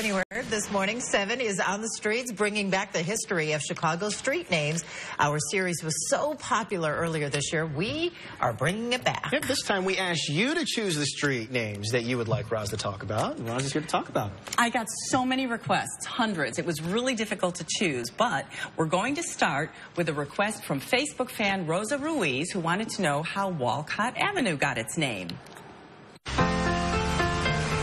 Anywhere this morning, 7 is on the streets, bringing back the history of Chicago street names. Our series was so popular earlier this year, we are bringing it back. Yep, this time we asked you to choose the street names that you would like Roz to talk about. And Roz is here to talk about. I got so many requests, hundreds. It was really difficult to choose, but we're going to start with a request from Facebook fan Rosa Ruiz, who wanted to know how Wolcott Avenue got its name.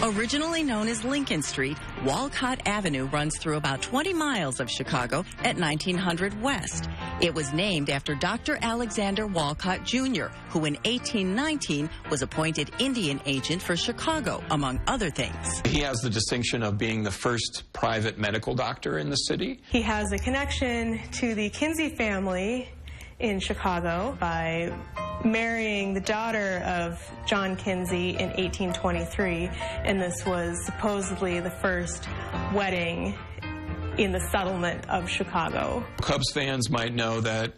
Originally known as Lincoln Street, Wolcott Avenue runs through about 20 miles of Chicago at 1900 West. It was named after Dr. Alexander Wolcott, Jr., who in 1819 was appointed Indian agent for Chicago, among other things. He has the distinction of being the first private medical doctor in the city. He has a connection to the Kinsey family in Chicago by marrying the daughter of John Kinsey in 1823, and this was supposedly the first wedding in the settlement of Chicago. Cubs fans might know that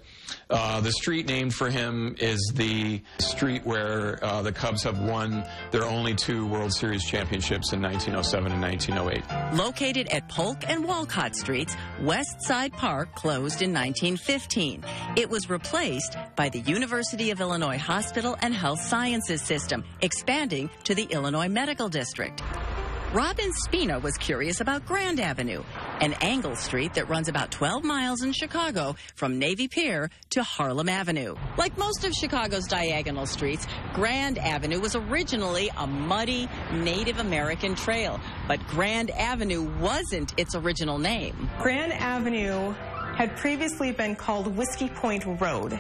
the street named for him is the street where the Cubs have won their only 2 World Series championships in 1907 and 1908. Located at Polk and Wolcott Streets, West Side Park closed in 1915. It was replaced by the University of Illinois Hospital and Health Sciences System, expanding to the Illinois Medical District. Robin Spina was curious about Grand Avenue, an angle street that runs about 12 miles in Chicago from Navy Pier to Harlem Avenue. Like most of Chicago's diagonal streets, Grand Avenue was originally a muddy Native American trail, but Grand Avenue wasn't its original name. Grand Avenue had previously been called Whiskey Point Road.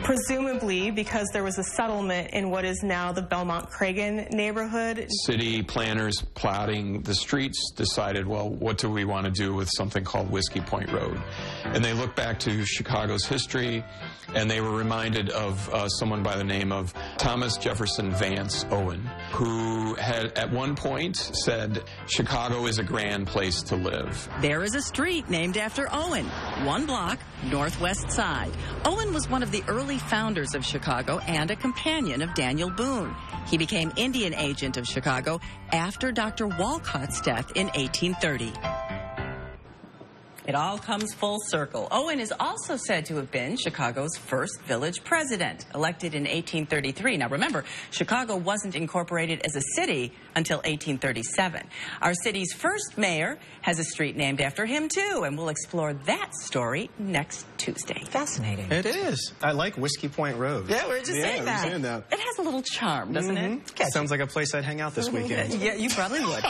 Presumably because there was a settlement in what is now the Belmont-Cragen neighborhood. City planners plotting the streets decided, well, what do we want to do with something called Whiskey Point Road? And they looked back to Chicago's history, and they were reminded of someone by the name of Thomas Jefferson Vance Owen, who had at one point said, Chicago is a grand place to live. There is a street named after Owen, 1 block northwest side. Owen was one of the early founders of Chicago and a companion of Daniel Boone. He became Indian agent of Chicago after Dr. Wolcott's death in 1830. It all comes full circle. Owen is also said to have been Chicago's first village president, elected in 1833. Now remember, Chicago wasn't incorporated as a city until 1837. Our city's first mayor has a street named after him, too, and we'll explore that story next Tuesday. Fascinating. It is. I like Whiskey Point Road. Yeah, we're just saying that. It has a little charm, doesn't it? Sounds like a place I'd hang out this weekend. Yeah, you probably would.